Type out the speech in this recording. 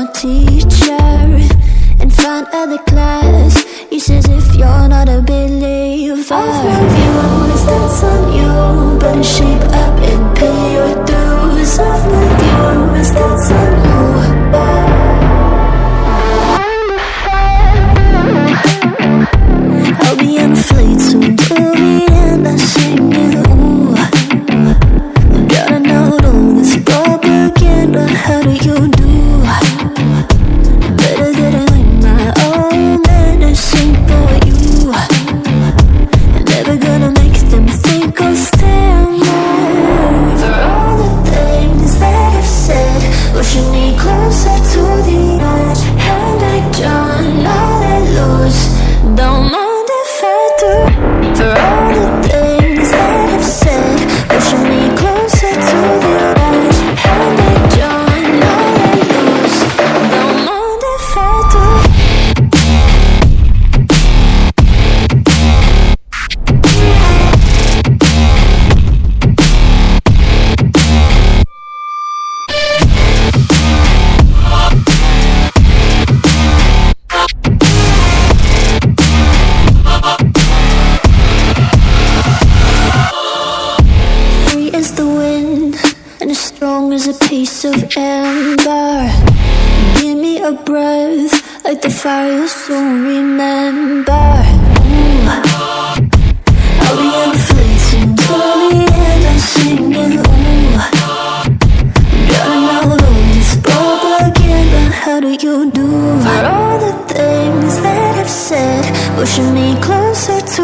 my teacher in front of the class. He says if you're not a believer, I'll love you, I wanna dance on you. Better shape up and pay your dues. I'll love you, I wanna dance on you. I'll be on a flight soon to the end. I'm singing, ooh. Gotta know all this propaganda. How do you do? Better that I like my own medicine for you. I'm never gonna make them think I'll stand there. For all the things that I've said, pushing me closer to the edge. And I don't all let loose. Don't mind if I do. For all the things that I've said, pushing me closer to the edge. And I don't all let loose. Don't mind if I do. Free as the wind and as strong as a piece of amber. Give me a breath like the fire you'll soon remember. Ooh. I'll be on the fleece until the end. I'm singing, ooh. Gotta know all this propaganda. How do you do? For all the things that I've said, pushing me closer to